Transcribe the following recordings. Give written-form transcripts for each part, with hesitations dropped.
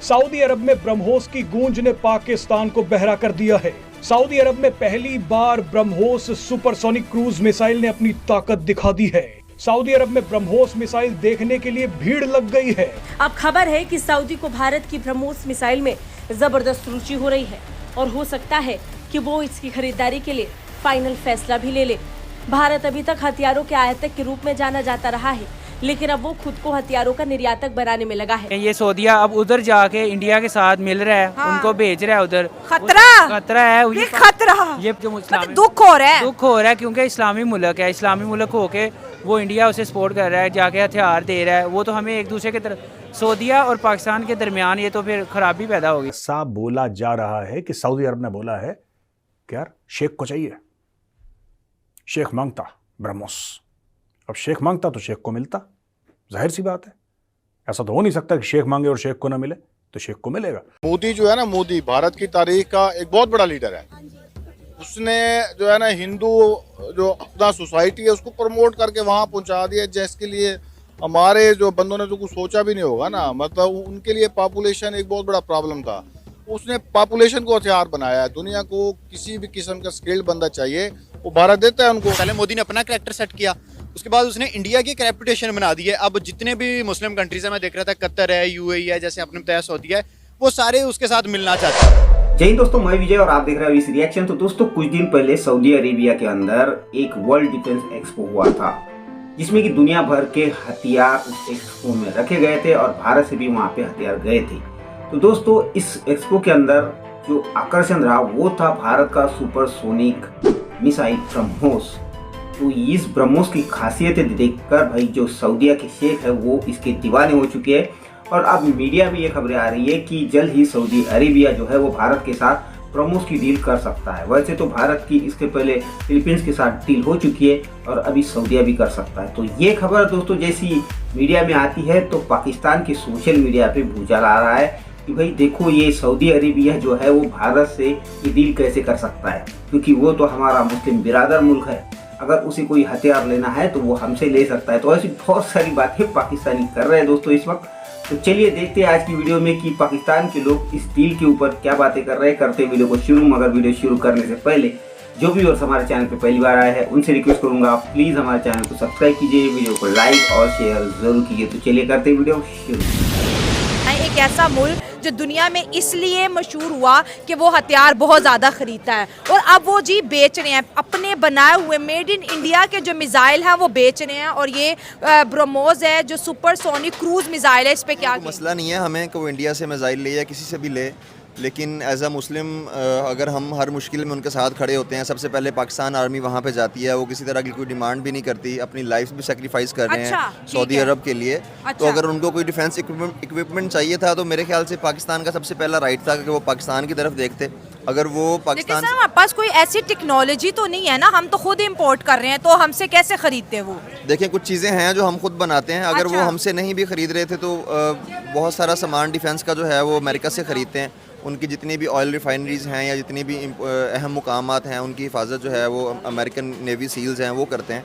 Saudi अरब में ब्रह्मोस की गूंज ने पाकिस्तान को बहरा कर दिया है। सऊदी अरब में पहली बार ब्रह्मोस सुपरसोनिक क्रूज मिसाइल ने अपनी ताकत दिखा दी है। सऊदी अरब में ब्रह्मोस मिसाइल देखने के लिए भीड़ लग गई है। अब खबर है कि सऊदी को भारत की ब्रह्मोस मिसाइल में जबरदस्त रुचि हो रही है और हो सकता है कि वो इसकी खरीदारी के लिए फाइनल फैसला भी ले ले। भारत अभी तक हथियारों के आयातक के रूप में जाना जाता रहा है, लेकिन अब वो खुद को हथियारों का निर्यातक बनाने में लगा है। ये सऊदीया अब उधर जाके इंडिया के साथ मिल रहा है, हाँ। उनको भेज रहा है उधर। खतरा है ये खतरा, ये जो दुख हो रहा है क्योंकि इस्लामी मुल्क है। इस्लामी मुल्क होके वो इंडिया उसे सपोर्ट कर रहा है, जाके हथियार दे रहा है। वो तो हमें एक दूसरे के तरफ सऊदीया और पाकिस्तान के दरमियान ये तो फिर खराबी पैदा होगी। ऐसा बोला जा रहा है कि सऊदी अरब ने बोला है कि यार शेख को चाहिए, शेख मांगता ब्रह्मोस। अब शेख मांगता तो शेख को मिलता, जाहिर सी बात है। ऐसा तो हो नहीं सकता कि शेख मांगे और शेख को ना मिले, तो शेख को मिलेगा। मोदी जो है ना, मोदी भारत की तारीख का एक बहुत बड़ा लीडर है। उसने जो है ना हिंदू जो अपना सोसाइटी है उसको प्रमोट करके वहां पहुंचा दिया, जिसके लिए हमारे जो बंदों ने तो कुछ सोचा भी नहीं होगा ना। मतलब उनके लिए पॉपुलेशन एक बहुत बड़ा प्रॉब्लम था। उसने पॉपुलेशन को हथियार बनाया है। दुनिया को किसी भी किस्म का स्किल्ड बंदा चाहिए, वो भारत देता है उनको। पहले मोदी ने अपना कैरेक्टर सेट किया, उसके बाद उसने इंडिया की एक रेपुटेशन बना दी है। अब जितने भी मुस्लिम कंट्रीज है, मैं देख रहा था कतर है, यूएई है, जैसे आपने बताया सऊदी है, वो सारे उसके साथ मिलना चाहते हैं। जय हिंद दोस्तों, मैं विजय और आप देख रहे हैं इस रिएक्शन। तो दोस्तों, कुछ दिन पहले सऊदी अरेबिया के अंदर एक वर्ल्ड डिफेंस एक्सपो हुआ था, जिसमें कि दुनिया भर के हथियार उस एक्सपो में रखे गए थे और भारत से भी वहां पे हथियार गए थे। तो दोस्तों, इस एक्सपो के अंदर जो आकर्षण रहा वो था भारत का सुपरसोनिक मिसाइल ब्रह्मोस। तो इस ब्रह्मोस की खासियतें देखकर भाई जो सऊदीया के शेख है वो इसके दीवाने हो चुके हैं। और अब मीडिया में ये खबरें आ रही है कि जल्द ही सऊदी अरेबिया जो है वो भारत के साथ ब्रह्मोस की डील कर सकता है। वैसे तो भारत की इसके पहले फिलीपींस के साथ डील हो चुकी है और अभी सऊदीया भी कर सकता है। तो ये खबर दोस्तों जैसी मीडिया में आती है तो पाकिस्तान के सोशल मीडिया पे भूचाल आ रहा है कि भाई देखो, ये सऊदी अरेबिया जो है वो भारत से ये डील कैसे कर सकता है, क्योंकि वो तो हमारा मुस्लिम बिरादर मुल्क है। अगर उसे कोई हथियार लेना है तो वो हमसे ले सकता है। तो ऐसी बहुत सारी बातें पाकिस्तानी कर रहे हैं दोस्तों इस वक्त। तो चलिए देखते हैं आज की वीडियो में कि पाकिस्तान के लोग इस डील के ऊपर क्या बातें कर रहे हैं। करते वीडियो को शुरू, मगर वीडियो शुरू करने से पहले जो भी और हमारे चैनल पे पहली बार आए हैं उनसे रिक्वेस्ट करूंगा, प्लीज हमारे चैनल को सब्सक्राइब कीजिए, वीडियो को लाइक और शेयर जरूर कीजिए। तो चलिए करते वीडियो शुरू। एक ऐसा मुल्क जो दुनिया में इसलिए मशहूर हुआ कि वो हथियार बहुत ज़्यादा खरीदता है, और अब वो जी बेच रहे हैं अपने बनाए हुए मेड इन इंडिया के जो मिसाइल हैं वो बेच रहे हैं। और ये ब्रह्मोस है जो सुपरसोनिक क्रूज मिसाइल है, इस पे क्या मसला नहीं है हमें कि वो इंडिया से मिसाइल ले या किसी से भी ले, लेकिन एज अ मुस्लिम अगर हम हर मुश्किल में उनके साथ खड़े होते हैं। सबसे पहले पाकिस्तान आर्मी वहाँ पे जाती है, वो किसी तरह की कोई डिमांड भी नहीं करती, अपनी लाइफ भी सेक्रीफाइस कर रहे हैं सऊदी अरब के लिए। तो अगर उनको कोई डिफेंस इक्विपमेंट चाहिए था तो मेरे ख्याल से पाकिस्तान का सबसे पहला राइट था कि वो पाकिस्तान की तरफ देखते। अगर वो पाकिस्तान, हमारे पास कोई ऐसी टेक्नोलॉजी तो नहीं है ना, हम तो खुद इम्पोर्ट कर रहे हैं, तो हमसे कैसे खरीदते वो? देखें, कुछ चीज़ें हैं जो हम खुद बनाते हैं। अगर वो हमसे नहीं भी खरीद रहे थे तो बहुत सारा सामान डिफेंस का जो है वो अमेरिका से खरीदते हैं। उनकी जितनी भी ऑयल रिफाइनरीज हैं या जितनी भी अहम मुकामात हैं उनकी हिफाजत जो है वो अमेरिकन नेवी सील्स हैं वो करते हैं।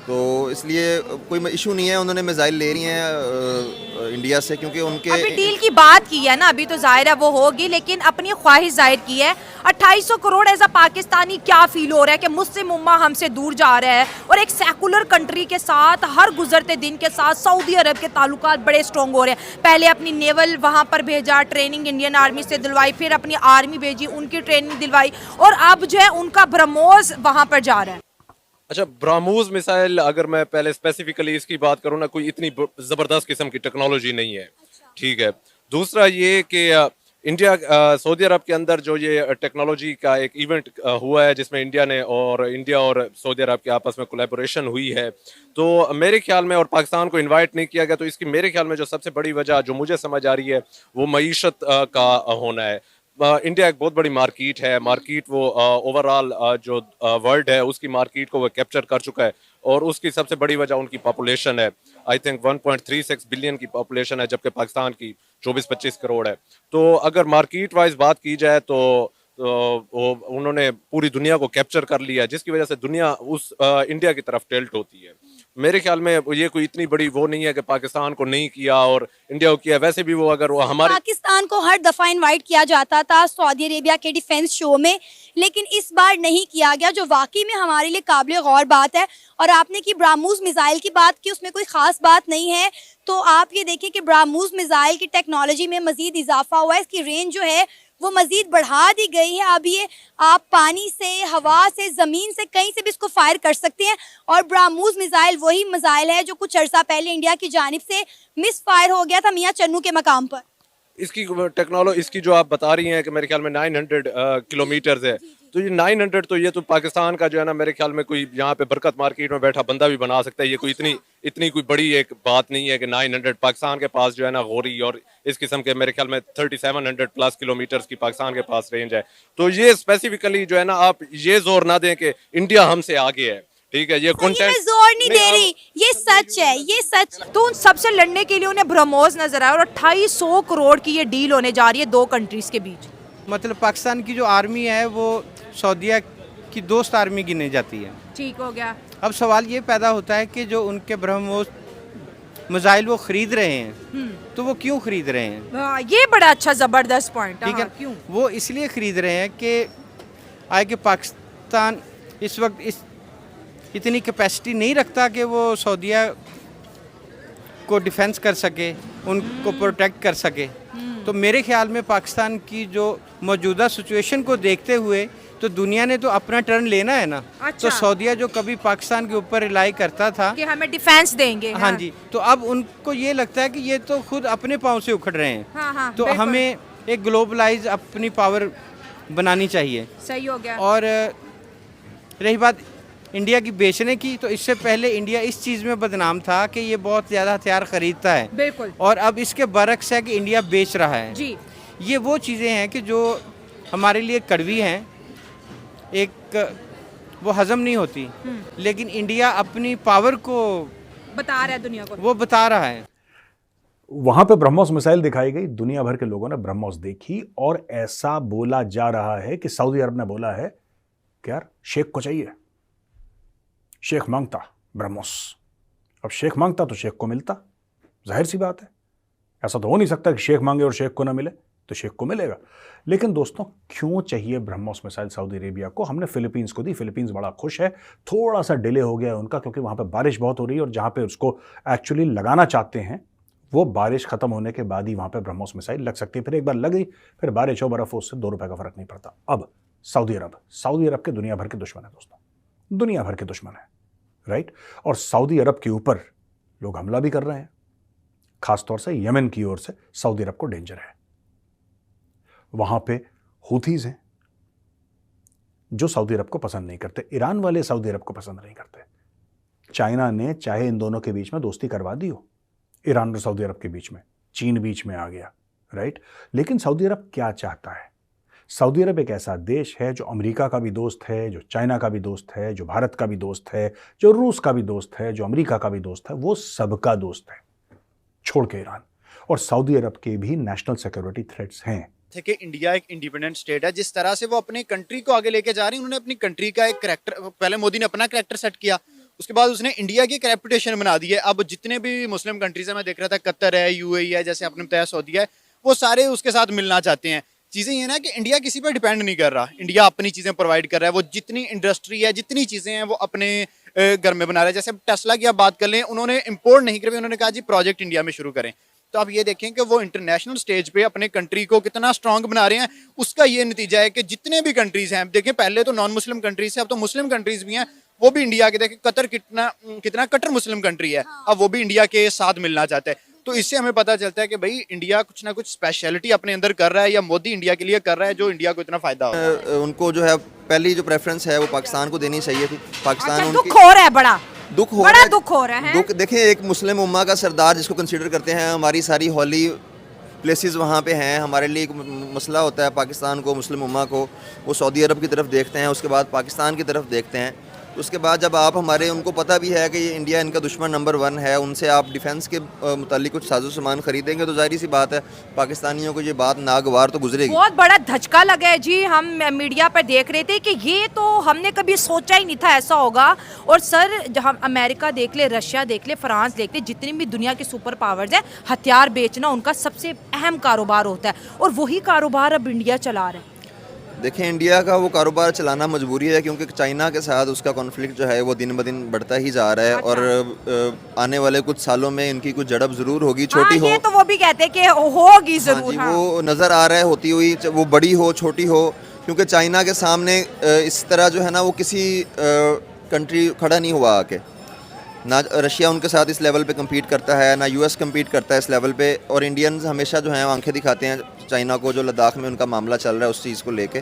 तो इसलिए कोई इशू नहीं है, उन्होंने मिसाइल ले रही हैं इंडिया से, क्योंकि उनके अभी डील की बात की है ना, अभी तो जाहिर है वो होगी, लेकिन अपनी ख्वाहिश जाहिर की है। 2800 करोड़ एज अ पाकिस्तानी क्या फील हो रहा है कि मुस्लिम उम्मा हमसे दूर जा रहा है, और एक सेकुलर कंट्री के साथ हर गुजरते दिन के साथ सऊदी अरब के ताल्लुकात बड़े स्ट्रॉन्ग हो रहे हैं। पहले अपनी नेवल वहाँ पर भेजा, ट्रेनिंग इंडियन आर्मी से दिलवाई, फिर अपनी आर्मी भेजी, उनकी ट्रेनिंग दिलवाई, और अब जो है उनका ब्रह्मोस वहाँ पर जा रहा है। अच्छा, ब्रह्मोस मिसाइल अगर मैं पहले स्पेसिफिकली इसकी बात करूँ ना, कोई इतनी ज़बरदस्त किस्म की टेक्नोलॉजी नहीं है, ठीक है। दूसरा ये कि इंडिया सऊदी अरब के अंदर जो ये टेक्नोलॉजी का एक इवेंट हुआ है जिसमें इंडिया और सऊदी अरब के आपस में कोलैबोरेशन हुई है, तो मेरे ख्याल में, और पाकिस्तान को इनवाइट नहीं किया गया, तो इसकी मेरे ख्याल में जो सबसे बड़ी वजह जो मुझे समझ आ रही है वो मईशत का होना है। इंडिया एक बहुत बड़ी मार्केट है, वो ओवरऑल जो वर्ल्ड है उसकी मार्केट को वो कैप्चर कर चुका है, और उसकी सबसे बड़ी वजह उनकी पॉपुलेशन है। आई थिंक 1.36 बिलियन की पॉपुलेशन है, जबकि पाकिस्तान की 24-25 करोड़ है। तो अगर मार्केट वाइज बात की जाए तो उन्होंने पूरी दुनिया को कैप्चर कर लिया, जिसकी वजह से दुनिया उस इंडिया की तरफ टिल्ट होती है। मेरे ख्याल में ये कोई इतनी बड़ी वो नहीं है कि पाकिस्तान को नहीं किया और इंडिया को किया। वैसे भी वो अगर वो हमारे पाकिस्तान को हर दफा इनवाइट किया जाता था सऊदी अरेबिया के डिफेंस शो में, लेकिन इस बार नहीं किया गया, जो वाकई में हमारे लिए काबिल गौर बात है। और आपने की ब्राह्मोस मिसाइल की बात की, उसमें कोई खास बात नहीं है। तो आप ये देखें कि ब्राह्मोस मिसाइल की टेक्नोलॉजी में मजीद इजाफा हुआ है, इसकी रेंज जो है वो मजीद बढ़ा दी गई है। अब ये आप पानी से, हवा से, ज़मीन से, कहीं से भी इसको फायर कर सकते हैं। और ब्राह्मोस मिसाइल वही मिसाइल है जो कुछ अर्सा पहले इंडिया की जानिब से मिस फायर हो गया था मियाँ चन्नू के मकाम पर। इसकी टेक्नोलॉजी, इसकी जो आप बता रही हैं कि मेरे ख्याल में 900 किलोमीटर्स है, तो ये 900 तो ये तो पाकिस्तान का जो है ना, मेरे ख्याल में कोई यहाँ पे बरकत मार्केट में बैठा बंदा भी बना सकता है। ये कोई इतनी कोई बड़ी एक बात नहीं है कि 900 पाकिस्तान के पास जो है ना गोरी और इस किस्म के मेरे ख्याल में 3700 प्लस किलोमीटर्स की पाकिस्तान के पास रेंज है। तो ये स्पेसिफिकली जो है ना, आप ये जोर ना दें कि इंडिया हमसे आगे है, ठीक है। ये कंटेंट मैं जोर नहीं दे रही, ये सच है, ये सच। तो उन सबसे लड़ने के लिए उन्हें ब्रह्मोस नजर आया और 2800 करोड़ की ये डील होने जा रही है दो कंट्रीज के बीच। मतलब पाकिस्तान की जो आर्मी है वो सऊदीया की दोस्त आर्मी गिनी जाती है। ठीक हो गया। अब सवाल ये पैदा होता है कि जो उनके ब्रह्मोस मिसाइल वो खरीद रहे हैं, तो वो क्यों खरीद रहे हैं? ये बड़ा अच्छा जबरदस्त पॉइंट। ठीक है, क्यों? वो इसलिए खरीद रहे हैं कि आए कि पाकिस्तान इस वक्त इतनी कैपेसिटी नहीं रखता कि वो सऊदीया को डिफेंस कर सके, उनको प्रोटेक्ट कर सके। तो मेरे ख्याल में पाकिस्तान की जो मौजूदा सिचुएशन को देखते हुए तो दुनिया ने तो अपना टर्न लेना है ना। अच्छा। तो सऊदीया जो कभी पाकिस्तान के ऊपर रिलाई करता था कि हमें डिफेंस देंगे, हाँ जी, तो अब उनको ये लगता है कि ये तो खुद अपने पाँव से उखड़ रहे हैं। हाँ, तो हमें एक ग्लोबलाइज अपनी पावर बनानी चाहिए। सही हो गया। और रही बात इंडिया की बेचने की, तो इससे पहले इंडिया इस चीज़ में बदनाम था कि ये बहुत ज़्यादा हथियार खरीदता है। बिल्कुल। और अब इसके बरक्स है कि इंडिया बेच रहा है जी। ये वो चीज़ें हैं कि जो हमारे लिए कड़वी हैं, एक वो हजम नहीं होती, लेकिन इंडिया अपनी पावर को बता रहा है दुनिया को, वो बता रहा है। वहां पे ब्रह्मोस मिसाइल दिखाई गई, दुनिया भर के लोगों ने ब्रह्मोस देखी और ऐसा बोला जा रहा है कि सऊदी अरब ने बोला है कि यार शेख को चाहिए, शेख मांगता ब्रह्मोस। अब शेख मांगता तो शेख को मिलता, जाहिर सी बात है। ऐसा तो हो नहीं सकता कि शेख मांगे और शेख को ना मिले, तो शेख को मिलेगा। लेकिन दोस्तों, क्यों चाहिए ब्रह्मोस मिसाइल सऊदी अरेबिया को? हमने फिलीपींस को दी, फिलीपींस बड़ा खुश है। थोड़ा सा डिले हो गया है उनका, क्योंकि वहाँ पे बारिश बहुत हो रही है और जहाँ पे उसको एक्चुअली लगाना चाहते हैं वो बारिश खत्म होने के बाद ही वहाँ पे ब्रह्मोस मिसाइल लग सकती है। फिर एक बार लग गई, फिर बारिश हो, बर्फ हो, उससे 2 रुपये का फर्क नहीं पड़ता। अब सऊदी अरब के दुनिया भर के दुश्मन है दोस्तों, दुनिया भर के दुश्मन है, राइट। और सऊदी अरब के ऊपर लोग हमला भी कर रहे हैं, खासतौर से यमन की ओर से सऊदी अरब को डेंजर है। वहां पे हुथीज हैं जो सऊदी अरब को पसंद नहीं करते, ईरान वाले सऊदी अरब को पसंद नहीं करते। चाइना ने चाहे इन दोनों के बीच में दोस्ती करवा दी हो, ईरान और सऊदी अरब के बीच में, चीन बीच में आ गया, राइट। लेकिन सऊदी अरब क्या चाहता है? सऊदी अरब एक ऐसा देश है जो अमेरिका का भी दोस्त है, जो चाइना का भी दोस्त है, जो भारत का भी दोस्त है, जो रूस का भी दोस्त है, जो अमेरिका का भी दोस्त है, वो सबका दोस्त है छोड़ के ईरान। और सऊदी अरब के भी नेशनल सिक्योरिटी थ्रेट्स हैं थे कि इंडिया एक इंडिपेंडेंट स्टेट है। जिस तरह से वो अपनी कंट्री को आगे लेके जा रही है, उन्होंने अपनी कंट्री का एक कैरेक्टर, पहले मोदी ने अपना कैरेक्टर सेट किया, उसके बाद उसने इंडिया की एक रेपुटेशन बना दी है। अब जितने भी मुस्लिम कंट्रीज है, मैं देख रहा था कतर है, यूएई है, जैसे आपने बताया सऊदी है, वो सारे उसके साथ मिलना चाहते हैं। चीज़ें ये ना कि इंडिया किसी पर डिपेंड नहीं कर रहा, इंडिया अपनी चीज़ें प्रोवाइड कर रहा है। वो जितनी इंडस्ट्री है, जितनी चीज़ें हैं, वो अपने घर में बना रहा है। जैसे टेस्ला की आप बात कर लें, उन्होंने इंपोर्ट नहीं करी, उन्होंने कहा जी प्रोजेक्ट इंडिया में शुरू करें। तो आप ये देखें कि वो इंटरनेशनल स्टेज पे अपने कंट्री को कितना स्ट्रांग बना रहे हैं। उसका ये नतीजा है कि जितने भी कंट्रीज हैं, देखें पहले तो नॉन मुस्लिम कंट्रीज से, अब तो मुस्लिम कंट्रीज भी हैं, वो भी इंडिया के, देखें कतर कितना कट्टर मुस्लिम कंट्री है, अब वो भी इंडिया के साथ मिलना चाहता है। तो इससे हमें पता चलता है कि भाई इंडिया कुछ ना कुछ स्पेशलिटी अपने अंदर कर रहा है, या मोदी इंडिया के लिए कर रहा है जो इंडिया को इतना फायदा हो। उनको जो है पहली जो प्रेफरेंस है वो पाकिस्तान को देनी चाहिए थी। पाकिस्तान अच्छा, उनकी दुख हो रहा है, बड़ा दुख हो रहा है। दुख देखें, एक मुस्लिम उम्मा का सरदार जिसको कंसीडर करते हैं, हमारी सारी हॉली प्लेसेस वहाँ पे हैं, हमारे लिए एक मसला होता है पाकिस्तान को, मुस्लिम उम्मा को, वो सऊदी अरब की तरफ देखते हैं, उसके बाद पाकिस्तान की तरफ देखते हैं। तो उसके बाद जब आप हमारे उनको पता भी है कि ये इंडिया इनका दुश्मन नंबर 1 है, उनसे आप डिफेंस के मुतालिक कुछ साजो सामान खरीदेंगे तो जाहिर सी बात है पाकिस्तानियों को ये बात नागवार तो गुजरेगी। बहुत बड़ा धचका लगा है जी। हम मीडिया पर देख रहे थे कि ये तो हमने कभी सोचा ही नहीं था ऐसा होगा। और सर, जहाँ अमेरिका देख ले, रशिया देख ले, फ्रांस देख ले, जितनी भी दुनिया के सुपर पावर्स हैं, हथियार बेचना उनका सबसे अहम कारोबार होता है और वही कारोबार अब इंडिया चला रहा है। देखें, इंडिया का वो कारोबार चलाना मजबूरी है क्योंकि चाइना के साथ उसका कॉन्फ्लिक्ट जो है वो दिन ब दिन बढ़ता ही जा रहा है। अच्छा। और आने वाले कुछ सालों में इनकी कुछ झड़प ज़रूर होगी, छोटी हो। ये तो वो भी कहते हैं कि होगी हाँ जरूर। जी, हाँ। वो नज़र आ रहा है होती हुई, वो बड़ी हो छोटी हो, क्योंकि चाइना के सामने इस तरह जो है ना वो किसी कंट्री खड़ा नहीं हुआ आके। ना रशिया उनके साथ इस लेवल पे compete करता है, ना यूएस compete करता है इस लेवल पे। और इंडियंस हमेशा जो हैं आंखें दिखाते हैं चाइना को, जो लद्दाख में उनका मामला चल रहा है उस चीज़ को लेके।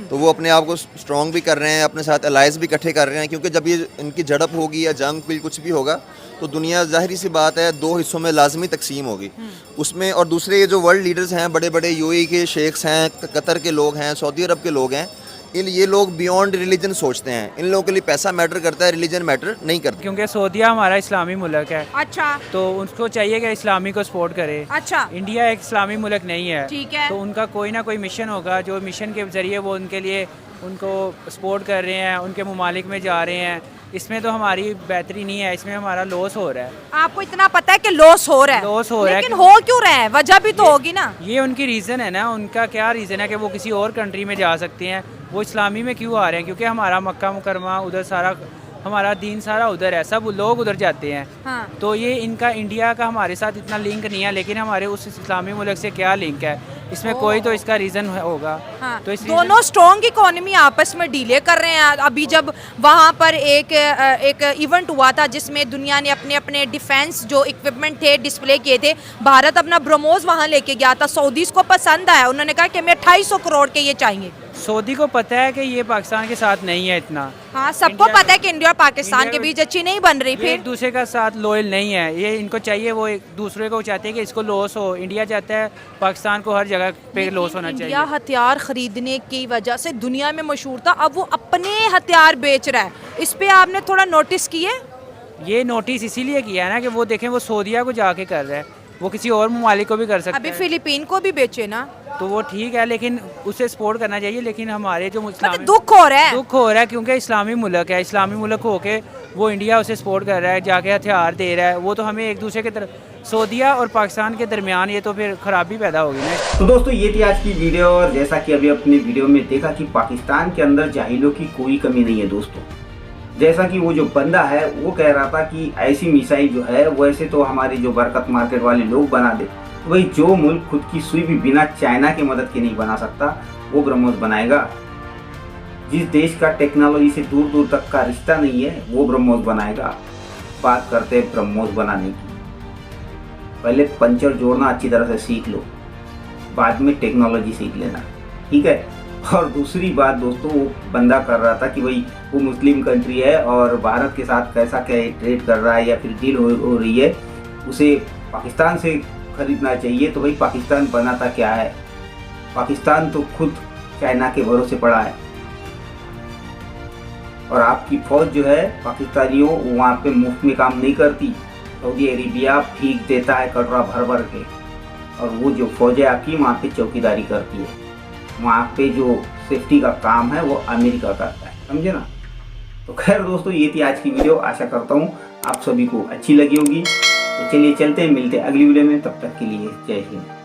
तो वो अपने आप को स्ट्रॉन्ग भी कर रहे हैं, अपने साथ अलाइज भी इकट्ठे कर रहे हैं, क्योंकि जब ये इनकी झड़प होगी या जंग भी कुछ भी होगा तो दुनिया जाहिर सी बात है 2 हिस्सों में लाजमी तकसीम होगी उसमें। और दूसरे ये जो वर्ल्ड लीडर्स हैं, बड़े बड़े यूएई के शेख्स हैं, कतर के लोग हैं, सऊदी अरब के लोग हैं, ये लोग बियॉन्ड रिलीजन सोचते हैं। इन लोगों के लिए पैसा मैटर करता है, रिलीजन मैटर नहीं करता। क्योंकि सऊदीया हमारा इस्लामी मुल्क है। अच्छा। तो उनको चाहिए कि इस्लामी को सपोर्ट करे। अच्छा। इंडिया एक इस्लामी मुल्क नहीं है। ठीक है। तो उनका कोई ना कोई मिशन होगा, जो मिशन के ज़रिए वो उनके लिए उनको सपोर्ट कर रहे हैं, उनके ममालिक में जा रहे हैं। इसमें तो हमारी बेहतरी नहीं है, इसमें हमारा लॉस हो रहा है। आपको इतना पता है कि लॉस हो रहा है? लॉस हो रहा है, लेकिन हो क्यों रहा है? वजह भी तो होगी ना। ये उनकी रीज़न है ना। उनका क्या रीज़न है कि वो किसी और कंट्री में जा सकते हैं, वो इस्लामी में क्यों आ रहे हैं? क्योंकि हमारा मक्का मुकरमा उधर, सारा हमारा दीन सारा उधर है, सब लोग उधर जाते हैं। हाँ। तो ये इनका इंडिया का हमारे साथ इतना लिंक नहीं है, लेकिन हमारे उस इस्लामी मुल्क से क्या लिंक है? इसमें कोई तो इसका रीज़न होगा। हाँ। तो दोनों स्ट्रॉन्ग इकोनॉमी आपस में डीले कर रहे हैं। अभी जब वहाँ पर एक इवेंट हुआ था जिसमें दुनिया ने अपने अपने डिफेंस जो इक्विपमेंट थे डिस्प्ले किए थे, भारत अपना ब्रह्मोस वहाँ लेके गया था। सऊदीज को पसंद आया, उन्होंने कहा कि हमें 250 करोड़ के ये चाहिए। सऊदी को पता है कि ये पाकिस्तान के साथ नहीं है इतना। हाँ, सबको पता है कि इंडिया और पाकिस्तान के बीच अच्छी नहीं बन रही। ये फिर एक दूसरे का साथ लॉयल नहीं है। ये इनको चाहिए, वो एक दूसरे को चाहते हैं कि इसको लॉस हो। इंडिया चाहता है पाकिस्तान को हर जगह पे लॉस होना चाहिए। इंडिया हथियार खरीदने की वजह से दुनिया में मशहूर था, अब वो अपने हथियार बेच रहा है। इस पे आपने थोड़ा नोटिस किए? ये नोटिस इसीलिए किया है ना कि वो देखें वो सऊदीया को जाके कर रहा है, वो किसी और ममालिक को भी कर सकता अभी है। फिलीपीन को भी बेचे ना, तो वो ठीक है, लेकिन उसे सपोर्ट करना चाहिए। लेकिन हमारे जो मतलब दुख हो रहा है क्योंकि इस्लामी मुल्क है। इस्लामी मुल्क होके वो इंडिया उसे सपोर्ट कर रहा है, जाके हथियार दे रहा है। वो तो हमें एक दूसरे के तरफ, सऊदीया और पाकिस्तान के दरमियान ये तो फिर खराबी पैदा होगी ना। तो दोस्तों, ये थी आज की वीडियो। और जैसा कि अभी अपने वीडियो में देखा कि पाकिस्तान के अंदर जाहिलों की कोई कमी नहीं है दोस्तों। जैसा कि वो जो बंदा है वो कह रहा था कि ऐसी मिसाइल जो है वैसे तो हमारे जो बरकत मार्केट वाले लोग बना दे, तो भाई जो मुल्क खुद की सुई भी बिना चाइना की मदद के नहीं बना सकता वो ब्रह्मोस बनाएगा। जिस देश का टेक्नोलॉजी से दूर दूर तक का रिश्ता नहीं है वो ब्रह्मोस बनाएगा। बात करते हैं ब्रह्मोस बनाने की, पहले पंचर जोड़ना अच्छी तरह से सीख लो, बाद में टेक्नोलॉजी सीख लेना, ठीक है। और दूसरी बात दोस्तों, वो बंदा कर रहा था कि भाई वो मुस्लिम कंट्री है और भारत के साथ कैसा क्या ट्रेड कर रहा है या फिर डील हो रही है, उसे पाकिस्तान से खरीदना चाहिए। तो भाई पाकिस्तान बनाता क्या है? पाकिस्तान तो खुद चाइना के भरोसे पड़ा है। और आपकी फौज जो है पाकिस्तानियों वहाँ पे मुफ्त में काम नहीं करती। सऊदी अरेबिया फीक देता है कटोरा भर भर के, और वो जो फौज है आपकी वहाँ पे चौकीदारी करती है। वहाँ पे जो सेफ्टी का काम है वो अमेरिका करता है, समझे ना। तो खैर दोस्तों, ये थी आज की वीडियो। आशा करता हूँ आप सभी को अच्छी लगी होगी। तो चलिए चलते हैं, मिलते हैं अगली वीडियो में। तब तक के लिए जय हिंद।